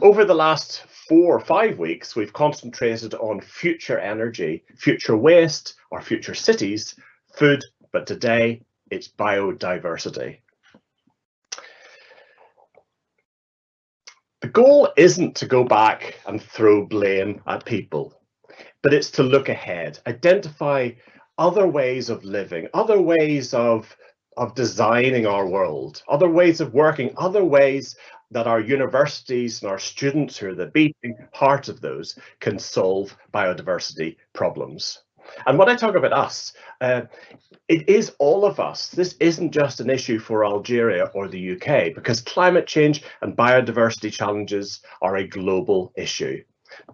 Over the last 4 or 5 weeks, we've concentrated on future energy, future waste, or future cities, food, but today it's biodiversity. The goal isn't to go back and throw blame at people, but it's to look ahead, identify other ways of living, other ways of designing our world, other ways of working, other ways that our universities and our students, who are the beating heart of those, can solve biodiversity problems. And when I talk about us, it is all of us. This isn't just an issue for Algeria or the UK, because climate change and biodiversity challenges are a global issue.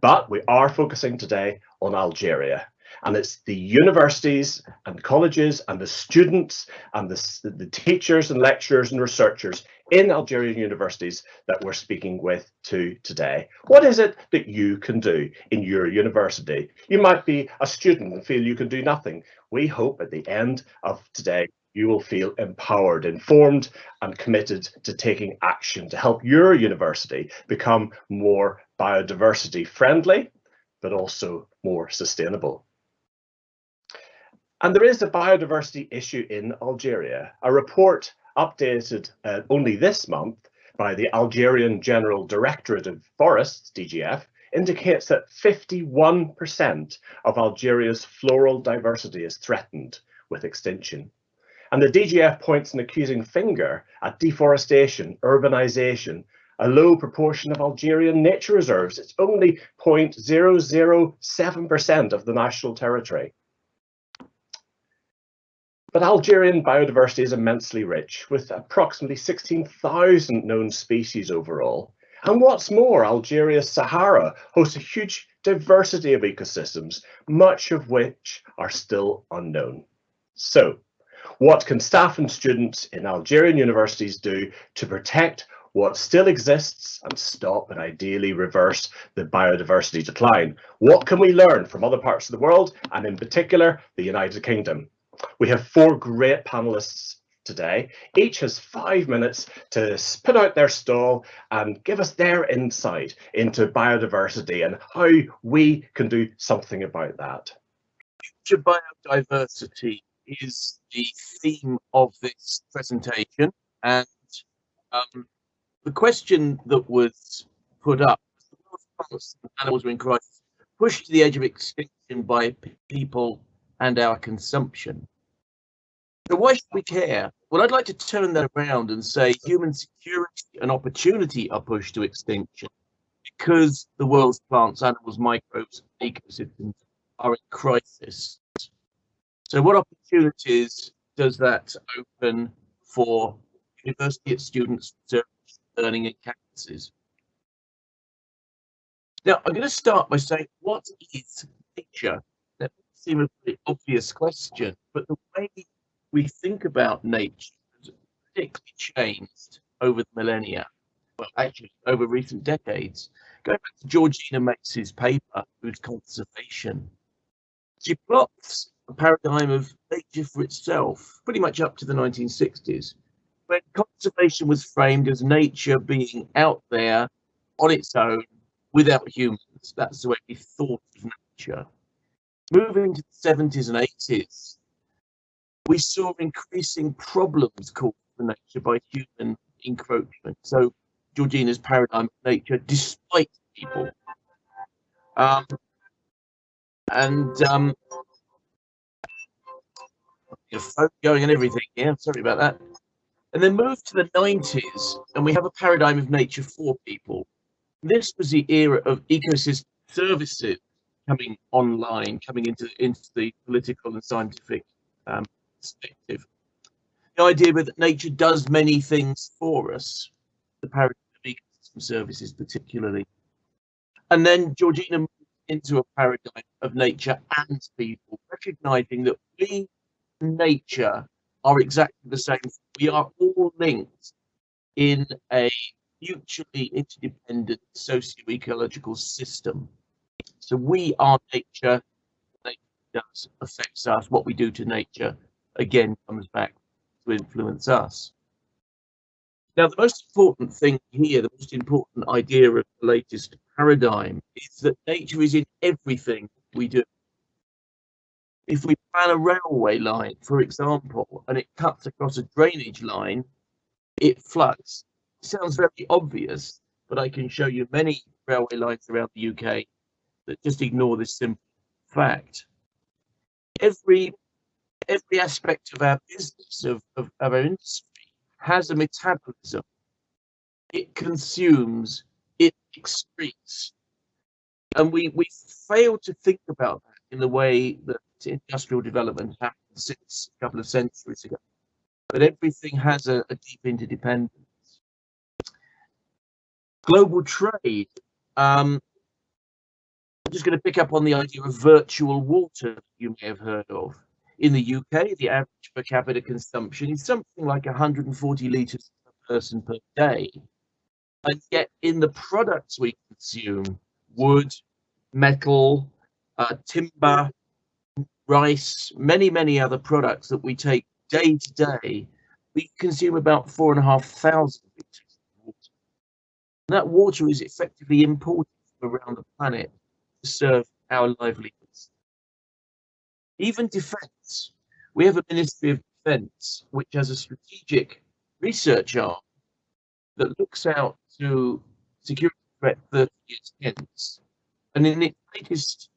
But we are focusing today on Algeria. And it's the universities and colleges and the students and the teachers and lecturers and researchers in Algerian universities that we're speaking with today. What is it that you can do in your university? You might be a student and feel you can do nothing. We hope at the end of today you will feel empowered, informed, and committed to taking action to help your university become more biodiversity friendly, but also more sustainable. And there is a biodiversity issue in Algeria. A report updated only this month by the Algerian General Directorate of Forests, DGF, indicates that 51% of Algeria's floral diversity is threatened with extinction. And the DGF points an accusing finger at deforestation, urbanization, a low proportion of Algerian nature reserves. It's only 0.007% of the national territory. But Algerian biodiversity is immensely rich, with approximately 16,000 known species overall. And what's more, Algeria's Sahara hosts a huge diversity of ecosystems, much of which are still unknown. So, what can staff and students in Algerian universities do to protect what still exists and stop and ideally reverse the biodiversity decline? What can we learn from other parts of the world, and in particular, the United Kingdom? We have 4 great panelists today. Each has 5 minutes to put out their stall and give us their insight into biodiversity and how we can do something about that. Future biodiversity is the theme of this presentation, and the question that was put up was: the world's plants and animals are in crisis, pushed to the edge of extinction by people and our consumption. So why should we care? Well, I'd like to turn that around and say human security and opportunity are pushed to extinction because the world's plants, animals, microbes, and ecosystems are in crisis. So what opportunities does that open for university students, research, learning, and campuses? Now, I'm going to start by saying, what is nature? That may seem a pretty obvious question, but the way we think about nature has particularly changed over the millennia. Well, actually, over recent decades. Going back to Georgina Mace's paper, Food Conservation, she plots a paradigm of nature for itself, pretty much up to the 1960s, when conservation was framed as nature being out there on its own without humans. That's the way we thought of nature. Moving to the 70s and 80s, we saw increasing problems caused for nature by human encroachment. So Georgina's paradigm of nature despite people. Your phone going and everything, yeah, sorry about that. And then move to the 90s, and we have a paradigm of nature for people. This was the era of ecosystem services coming online, coming into the political and scientific perspective. The idea that nature does many things for us, the paradigm of ecosystem services particularly. And then Georgina moved into a paradigm of nature and people, recognizing that we and nature are exactly the same. We are all linked in a mutually interdependent socio-ecological system. So we are nature. Nature does affects us. What we do to nature again comes back to influence us. Now, the most important thing here, the most important idea of the latest paradigm is that nature is in everything we do. If we plan a railway line, for example, and it cuts across a drainage line, it floods. It sounds very obvious, but I can show you many railway lines around the UK that just ignore this simple fact. Every aspect of our business, of our industry, has a metabolism. It consumes, it excretes. And we fail to think about that in the way that industrial development happened since a couple of centuries ago. But everything has a deep interdependence. Global trade. I'm just going to pick up on the idea of virtual water you may have heard of. In the UK, the average per capita consumption is something like 140 litres per person per day. And yet in the products we consume, wood, metal, timber, rice, many other products that we take day to day, we consume about 4,500 litres of water. And that water is effectively imported from around the planet to serve our livelihoods. Even defence. We have a Ministry of Defence which has a strategic research arm that looks out to security threat 30 years hence. And in its latest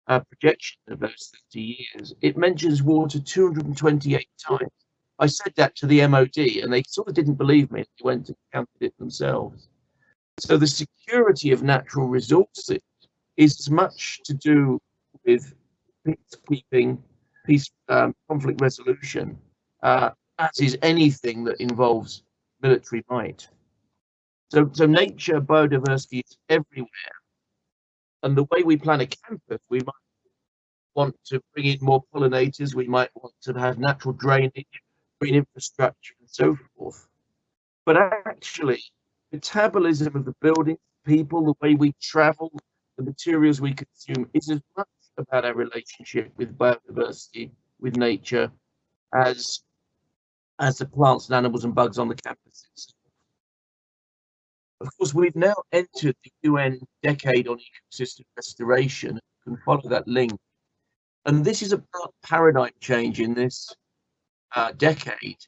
projection of those 30 years, it mentions water 228 times. I said that to the MOD and they sort of didn't believe me. They went and counted it themselves. So the security of natural resources is as much to do with peacekeeping, conflict resolution, as is anything that involves military might. So nature, biodiversity is everywhere. And the way we plan a campus, we might want to bring in more pollinators, we might want to have natural drainage, green infrastructure, and so forth. But actually, metabolism of the buildings, people, the way we travel, the materials we consume is as much about our relationship with biodiversity, with nature, as the plants and animals and bugs on the campuses. Of course, we've now entered the UN decade on ecosystem restoration. You can follow that link. And this is about paradigm change in this decade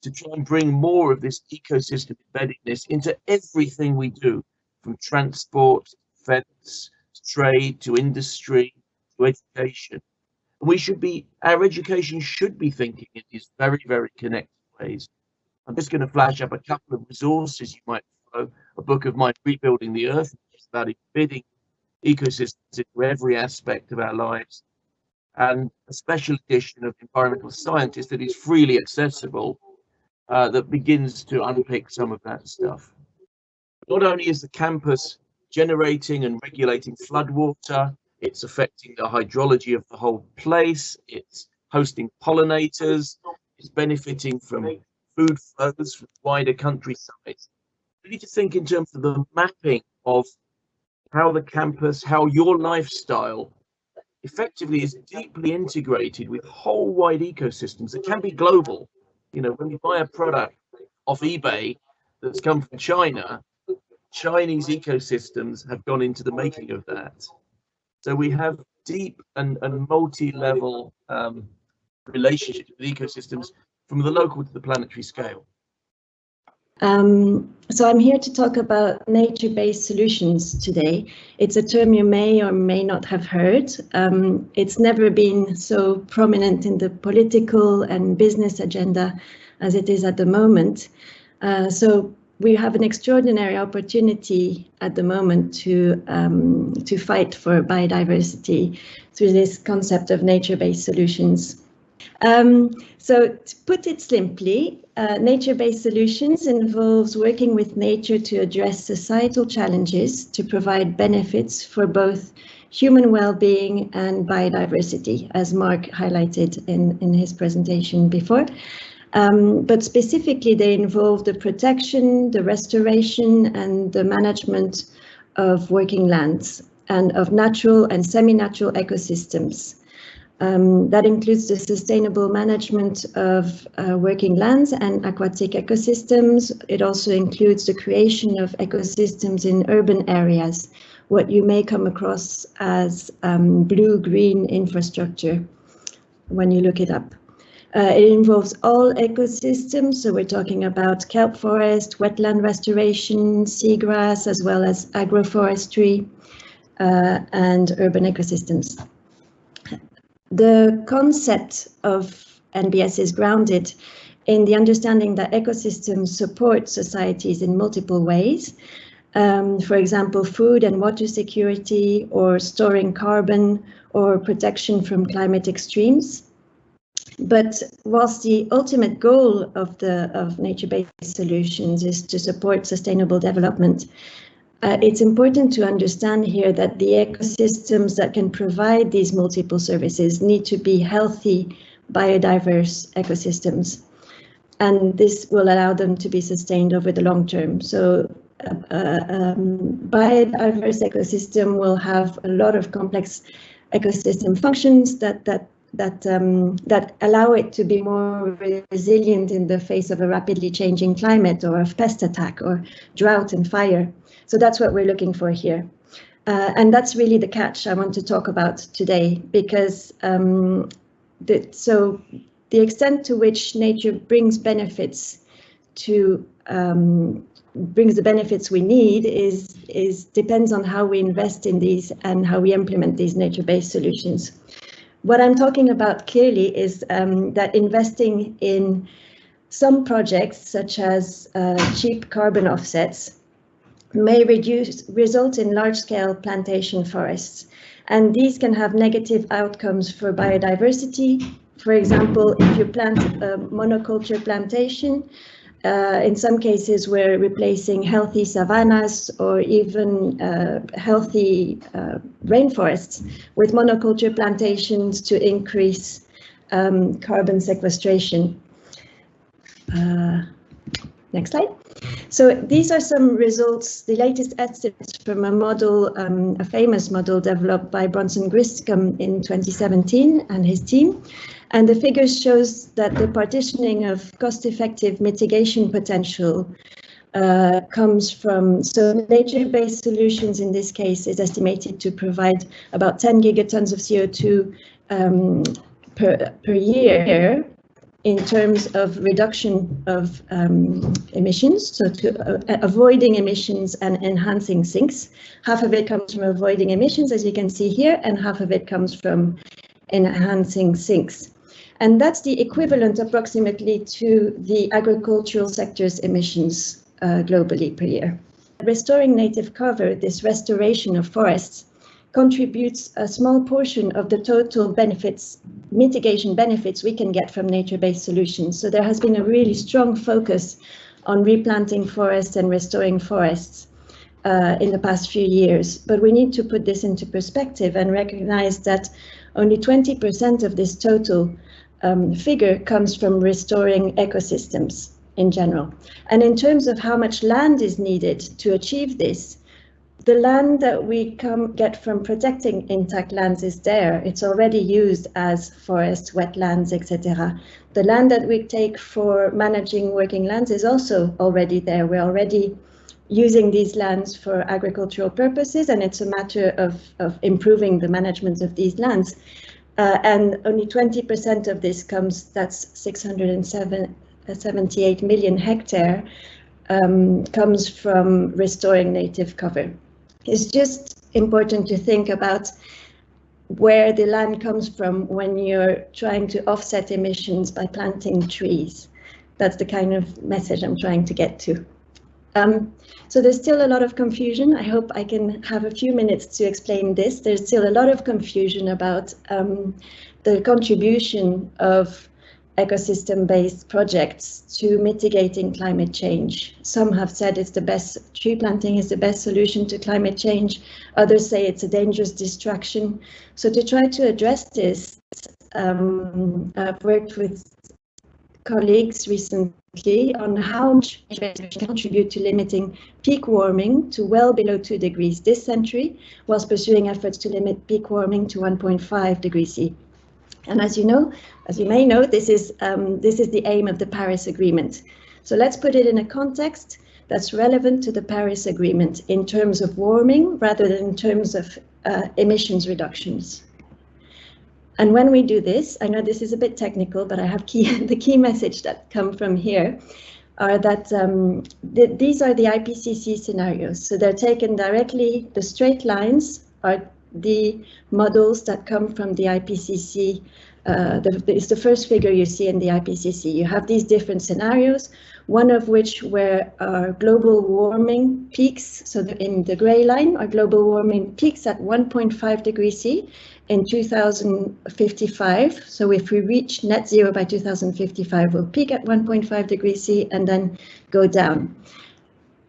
to try and bring more of this ecosystem embeddedness into everything we do, from transport, defense, to trade, to industry, to education. And our education should be thinking in these very connected ways. I'm just going to flash up a couple of resources you might follow. A book of mine, Rebuilding the Earth, which is about embedding ecosystems into every aspect of our lives, and a special edition of Environmental Scientist that is freely accessible, that begins to unpick some of that stuff. Not only is the campus generating and regulating floodwater, it's affecting the hydrology of the whole place, it's hosting pollinators, it's benefiting from food flows from wider countryside. We need to think in terms of the mapping of how the campus, how your lifestyle effectively is deeply integrated with whole wide ecosystems that can be global. You know, when you buy a product off eBay that's come from China, Chinese ecosystems have gone into the making of that. So we have deep and multi-level relationships with ecosystems from the local to the planetary scale. So I'm here to talk about nature-based solutions today. It's a term you may or may not have heard. It's never been so prominent in the political and business agenda as it is at the moment. So we have an extraordinary opportunity at the moment to fight for biodiversity through this concept of nature-based solutions. So to put it simply, nature-based solutions involves working with nature to address societal challenges to provide benefits for both human well-being and biodiversity, as Mark highlighted in his presentation before. But specifically, they involve the protection, the restoration, and the management of working lands and of natural and semi-natural ecosystems. That includes the sustainable management of working lands and aquatic ecosystems. It also includes the creation of ecosystems in urban areas, what you may come across as blue-green infrastructure when you look it up. It involves all ecosystems, so we're talking about kelp forest, wetland restoration, seagrass, as well as agroforestry and urban ecosystems. The concept of NBS is grounded in the understanding that ecosystems support societies in multiple ways. For example, food and water security, or storing carbon, or protection from climate extremes. But whilst the ultimate goal of nature-based solutions is to support sustainable development, it's important to understand here that the ecosystems that can provide these multiple services need to be healthy, biodiverse ecosystems. And this will allow them to be sustained over the long term. So biodiverse ecosystem will have a lot of complex ecosystem functions that allow it to be more resilient in the face of a rapidly changing climate, or of pest attack, or drought and fire. So that's what we're looking for here. And that's really the catch I want to talk about today, because the extent to which nature brings benefits to brings the benefits we need depends on how we invest in these and how we implement these nature-based solutions. What I'm talking about clearly is that investing in some projects, such as cheap carbon offsets, may result in large-scale plantation forests. And these can have negative outcomes for biodiversity. For example, if you plant a monoculture plantation, in some cases we're replacing healthy savannas or even healthy rainforests with monoculture plantations to increase carbon sequestration. Next slide. So these are some results, the latest estimates from a model, a famous model developed by Bronson Griscom in 2017 and his team. And the figures shows that the partitioning of cost-effective mitigation potential comes from, so nature-based solutions in this case is estimated to provide about 10 gigatons of CO2 per year in terms of reduction of emissions, so to avoiding emissions and enhancing sinks. Half of it comes from avoiding emissions, as you can see here, and half of it comes from enhancing sinks. And that's the equivalent approximately to the agricultural sector's emissions globally per year. Restoring native cover, this restoration of forests, contributes a small portion of the total benefits, mitigation benefits we can get from nature-based solutions. So there has been a really strong focus on replanting forests and restoring forests in the past few years. But we need to put this into perspective and recognize that only 20% of this total figure comes from restoring ecosystems in general. And in terms of how much land is needed to achieve this, the land that we get from protecting intact lands is there. It's already used as forests, wetlands, etc. The land that we take for managing working lands is also already there. We're already using these lands for agricultural purposes, and it's a matter of improving the management of these lands. And only 20% of this comes, that's 678 million hectare, comes from restoring native cover. It's just important to think about where the land comes from when you're trying to offset emissions by planting trees. That's the kind of message I'm trying to get to. So there's still a lot of confusion. I hope I can have a few minutes to explain this. There's still a lot of confusion about the contribution of ecosystem-based projects to mitigating climate change. Some have said it's the best, tree planting is the best solution to climate change. Others say it's a dangerous distraction. So to try to address this, I've worked with colleagues recently on how much can contribute to limiting peak warming to well below 2 degrees this century, whilst pursuing efforts to limit peak warming to 1.5 degrees C. And as you may know, this is the aim of the Paris Agreement. So let's put it in a context that's relevant to the Paris Agreement in terms of warming rather than in terms of emissions reductions. And when we do this, I know this is a bit technical, but I have the key message that come from here are that these are the IPCC scenarios. So they're taken directly, the straight lines are the models that come from the IPCC. It's the first figure you see in the IPCC. You have these different scenarios, one of which where our global warming peaks. So in the gray line, our global warming peaks at 1.5 degrees C in 2055. So if we reach net zero by 2055, we'll peak at 1.5 degrees C and then go down.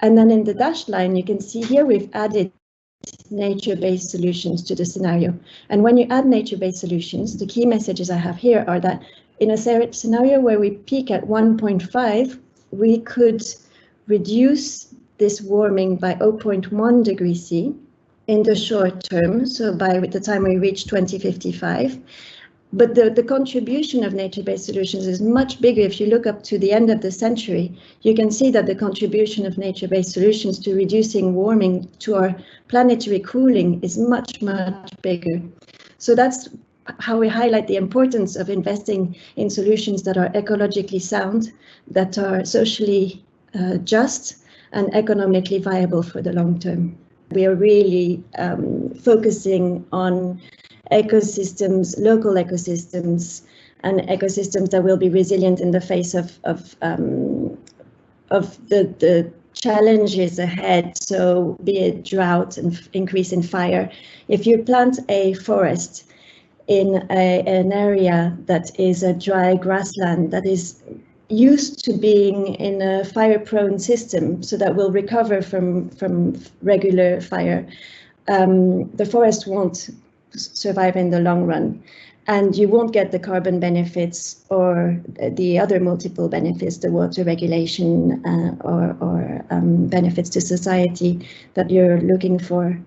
And then in the dashed line, you can see here we've added nature-based solutions to the scenario. And when you add nature-based solutions, the key messages I have here are that in a scenario where we peak at 1.5, we could reduce this warming by 0.1 degrees C in the short term, so by the time we reach 2055. But the contribution of nature-based solutions is much bigger. If you look up to the end of the century, you can see that the contribution of nature-based solutions to reducing warming, to our planetary cooling, is much, much bigger. So that's how we highlight the importance of investing in solutions that are ecologically sound, that are socially just, and economically viable for the long term. We are really focusing on ecosystems, local ecosystems, and ecosystems that will be resilient in the face of the challenges ahead. So be it drought and increase in fire. If you plant a forest in an area that is a dry grassland that is used to being in a fire-prone system, so that will recover from regular fire, the forest won't survive in the long run, and you won't get the carbon benefits or the other multiple benefits, the water regulation or benefits to society that you're looking for.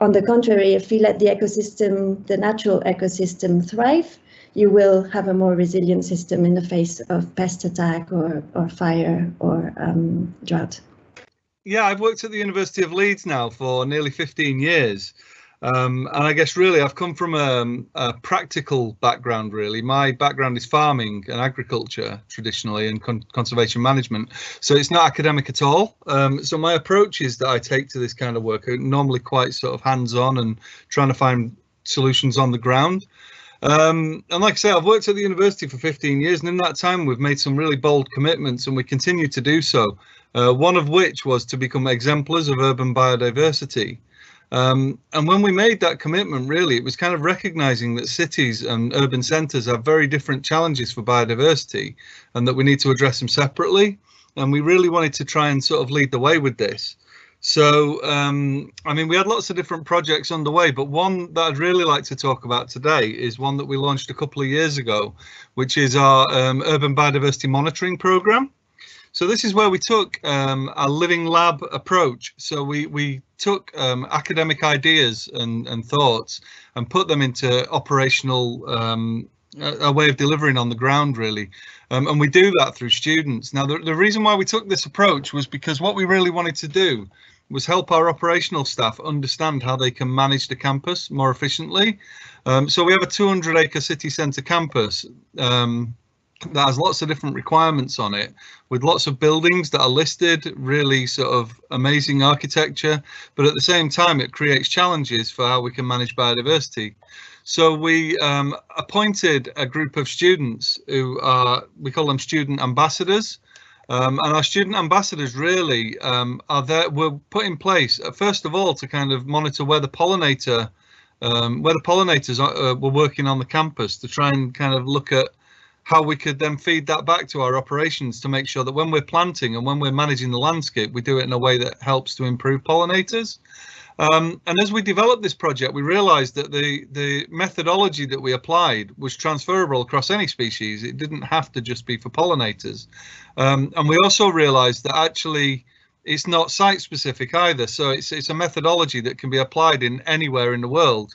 On the contrary, if you let the ecosystem, the natural ecosystem, thrive, you will have a more resilient system in the face of pest attack or fire or drought. Yeah, I've worked at the University of Leeds now for nearly 15 years. And I guess really I've come from a practical background, really. My background is farming and agriculture traditionally, and conservation management. So it's not academic at all. So my approaches that I take to this kind of work are normally quite sort of hands-on and trying to find solutions on the ground. And like I say, I've worked at the university for 15 years, and in that time we've made some really bold commitments, and we continue to do so. One of which was to become exemplars of urban biodiversity. And when we made that commitment, really, it was kind of recognizing that cities and urban centres have very different challenges for biodiversity, and that we need to address them separately. And we really wanted to try and sort of lead the way with this. So, I mean, we had lots of different projects underway, but one that I'd really like to talk about today is one that we launched a couple of years ago, which is our urban biodiversity monitoring programme. So this is where we took a living lab approach. So we took academic ideas and thoughts and put them into operational, a way of delivering on the ground, really. And we do that through students. Now, the reason why we took this approach was because what we really wanted to do was help our operational staff understand how they can manage the campus more efficiently. So we have a 200-acre city centre campus that has lots of different requirements on it, with lots of buildings that are listed, really sort of amazing architecture, but at the same time it creates challenges for how we can manage biodiversity. So we appointed a group of students who we call them student ambassadors, and our student ambassadors really were put in place first of all to kind of monitor where the pollinators were working on the campus, to try and kind of look at how we could then feed that back to our operations to make sure that when we're planting and when we're managing the landscape, we do it in a way that helps to improve pollinators. And as we developed this project, we realized that the methodology that we applied was transferable across any species. It didn't have to just be for pollinators. And we also realized that actually it's not site specific either. So it's a methodology that can be applied in anywhere in the world.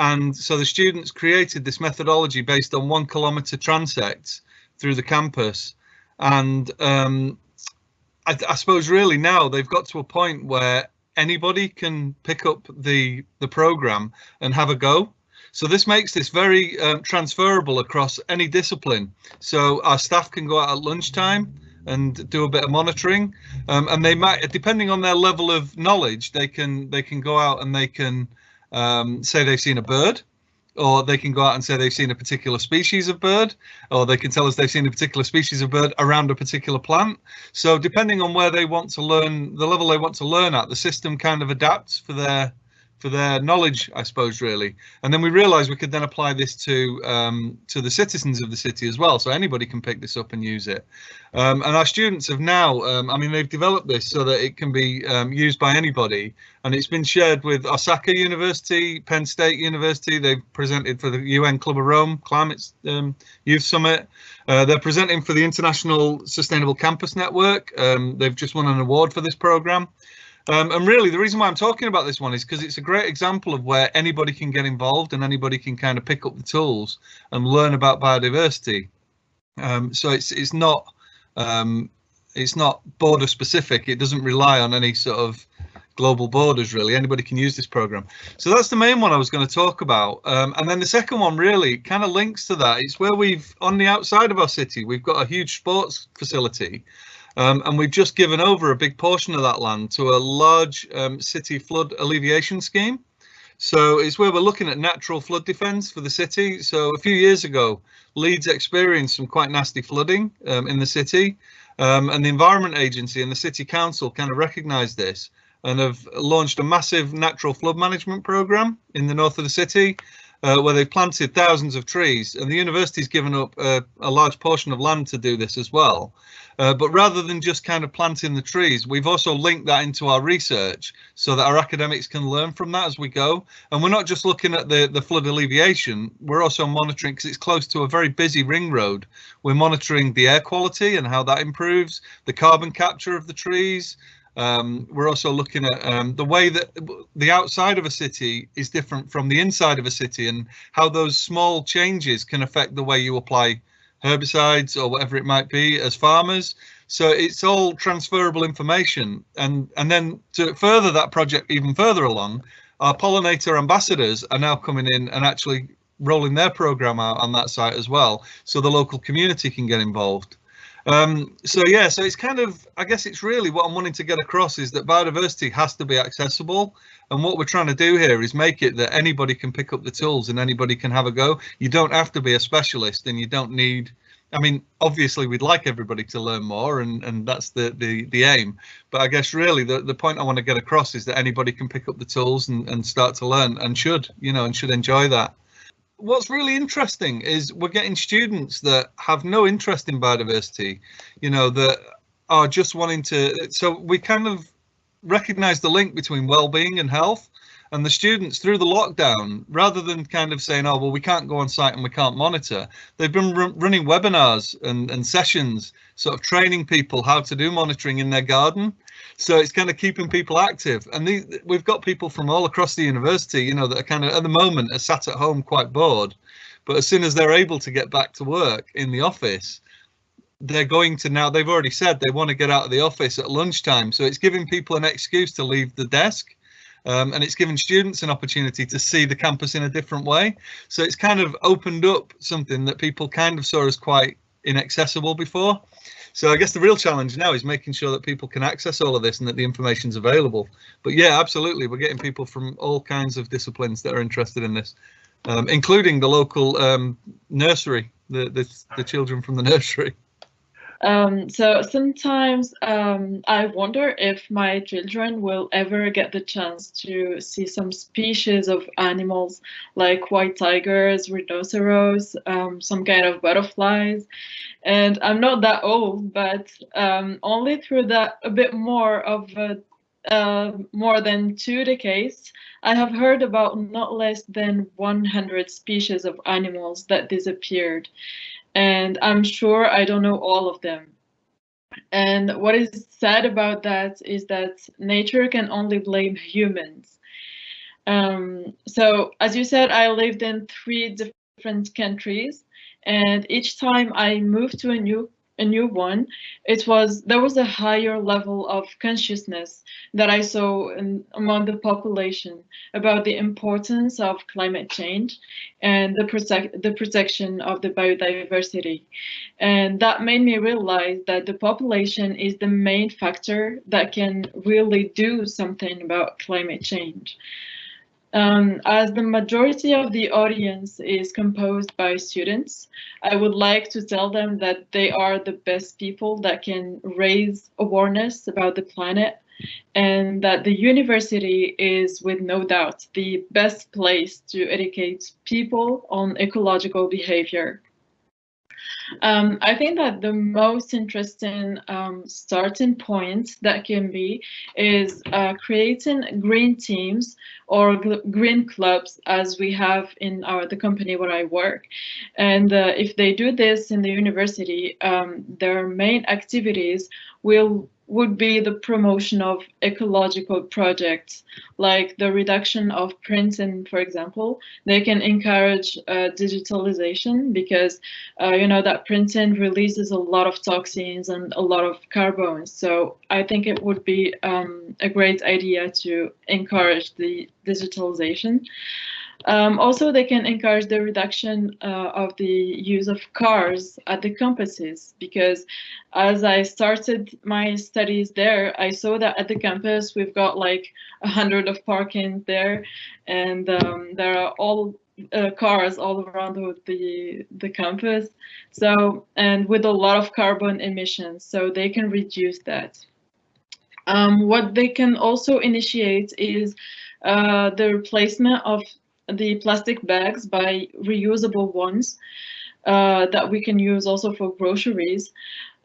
And so the students created this methodology based on 1 kilometre transects through the campus. And I suppose really now they've got to a point where anybody can pick up the program and have a go. So this makes this very transferable across any discipline. So our staff can go out at lunchtime and do a bit of monitoring, and they might, depending on their level of knowledge, they can go out and they can say they've seen a bird, or they can go out and say they've seen a particular species of bird, or they can tell us they've seen a particular species of bird around a particular plant. So depending on where they want to learn, the level they want to learn at, the system kind of adapts for their knowledge, I suppose, really. And then we realized we could then apply this to the citizens of the city as well, so anybody can pick this up and use it. And our students have now, I mean, they've developed this so that it can be used by anybody, and it's been shared with Osaka University, Penn State University. They've presented for the UN Club of Rome Climate Youth Summit. They're presenting for the International Sustainable Campus Network. They've just won an award for this program. And really, the reason why I'm talking about this one is because it's a great example of where anybody can get involved and anybody can kind of pick up the tools and learn about biodiversity. So it's not border specific. It doesn't rely on any sort of global borders, really. Anybody can use this program. So that's the main one I was going to talk about. And then the second one really kind of links to that. It's where on the outside of our city, we've got a huge sports facility. And we've just given over a big portion of that land to a large city flood alleviation scheme. So it's where we're looking at natural flood defence for the city. So a few years ago, Leeds experienced some quite nasty flooding in the city, and the Environment Agency and the City Council kind of recognised this and have launched a massive natural flood management programme in the north of the city, where they've planted thousands of trees, and the university's given up a large portion of land to do this as well. But rather than just kind of planting the trees, we've also linked that into our research so that our academics can learn from that as we go. And we're not just looking at the flood alleviation, we're also monitoring, because it's close to a very busy ring road. We're monitoring the air quality and how that improves, the carbon capture of the trees. We're also looking at the way that the outside of a city is different from the inside of a city, and how those small changes can affect the way you apply herbicides or whatever it might be as farmers. So it's all transferable information. And then to further that project even further along, our pollinator ambassadors are now coming in and actually rolling their program out on that site as well, so the local community can get involved. So yeah, so it's kind of, I guess it's really what I'm wanting to get across is that biodiversity has to be accessible, and what we're trying to do here is make it that anybody can pick up the tools and anybody can have a go. You don't have to be a specialist, and you don't need, I mean, obviously we'd like everybody to learn more, and that's the aim, but I guess really the point I want to get across is that anybody can pick up the tools and start to learn, and should enjoy that. What's really interesting is we're getting students that have no interest in biodiversity, that are just wanting to, so we kind of recognize the link between well-being and health, and the students through the lockdown, rather than kind of saying, oh, well, we can't go on site and we can't monitor, they've been running webinars and sessions, sort of training people how to do monitoring in their garden. So it's kind of keeping people active, and we've got people from all across the university, that are kind of at the moment are sat at home quite bored, but as soon as they're able to get back to work in the office, they're going to now, they've already said they want to get out of the office at lunchtime. So it's giving people an excuse to leave the desk, and it's giving students an opportunity to see the campus in a different way. So it's kind of opened up something that people kind of saw as quite inaccessible before. So I guess the real challenge now is making sure that people can access all of this and that the information's available. But yeah, absolutely, we're getting people from all kinds of disciplines that are interested in this, including the local nursery, the children from the nursery. So sometimes I wonder if my children will ever get the chance to see some species of animals like white tigers, rhinoceros, some kind of butterflies. And I'm not that old, but only through that a bit more of more than 2 decades, I have heard about not less than 100 species of animals that disappeared. And I'm sure I don't know all of them. And what is sad about that is that nature can only blame humans. So as you said, I lived in 3 different countries, and each time I moved to a new one, there was a higher level of consciousness that I saw among the population about the importance of climate change and the protection of the biodiversity. And that made me realize that the population is the main factor that can really do something about climate change. As the majority of the audience is composed by students, I would like to tell them that they are the best people that can raise awareness about the planet, and that the university is, with no doubt, the best place to educate people on ecological behavior. I think that the most interesting starting point that can be is creating green teams or green clubs, as we have in the company where I work. And if they do this in the university, their main activities would be the promotion of ecological projects, like the reduction of printing, for example. They can encourage digitalization, because you know that printing releases a lot of toxins and a lot of carbon. So I think it would be a great idea to encourage the digitalization. Also, they can encourage the reduction of the use of cars at the campuses, because as I started my studies there, I saw that at the campus we've got like 100 of parkings there, and there are all cars all around the campus. So, and with a lot of carbon emissions, so they can reduce that. What they can also initiate is the replacement of the plastic bags by reusable ones that we can use also for groceries.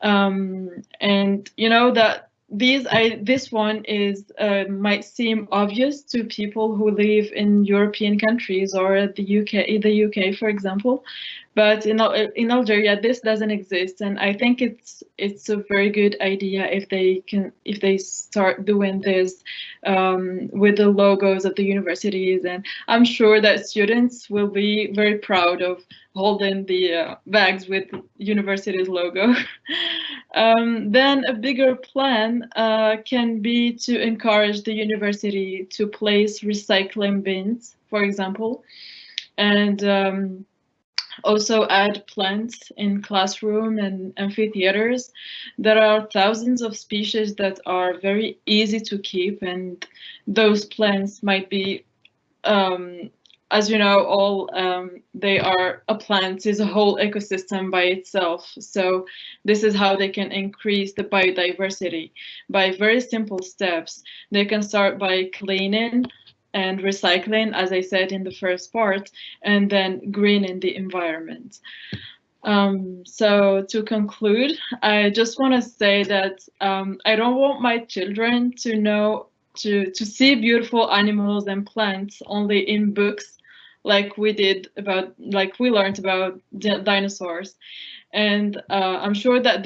And you know that this one is might seem obvious to people who live in European countries or the UK, for example, but in Algeria this doesn't exist, and I think it's a very good idea if they start doing this with the logos of the universities, and I'm sure that students will be very proud of holding the bags with university's logo. Then a bigger plan can be to encourage the university to place recycling bins, for example, and also add plants in classroom and amphitheaters. There are thousands of species that are very easy to keep, and those plants might be, as you know, a plant is a whole ecosystem by itself. So this is how they can increase the biodiversity by very simple steps. They can start by cleaning and recycling, as I said in the first part, and then greening the environment. So to conclude, I just want to say that I don't want my children to see beautiful animals and plants only in books, like we learned about dinosaurs. And I'm sure that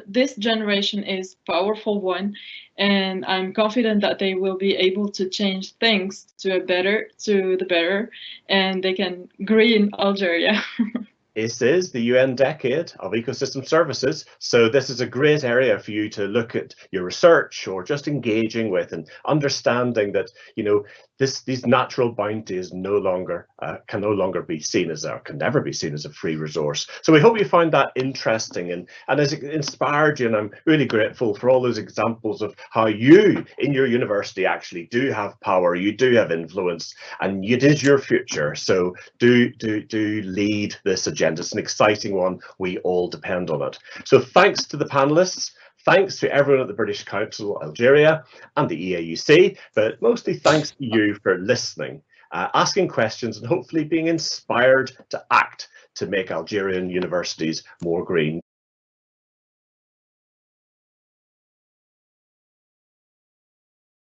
this generation is powerful one, and I'm confident that they will be able to change things to the better, and they can green Algeria. This is the UN Decade of Ecosystem Services, so this is a great area for you to look at your research or just engaging with and understanding that, you know, these natural bounties can no longer be seen as, or can never be seen as, a free resource. So we hope you found that interesting and as it inspired you, and I'm really grateful for all those examples of how you in your university actually do have power, you do have influence, and it is your future. So do lead this agenda. It's an exciting one. We all depend on it. So thanks to the panelists. Thanks to everyone at the British Council Algeria and the EAUC, but mostly thanks to you for listening, asking questions, and hopefully being inspired to act to make Algerian universities more green.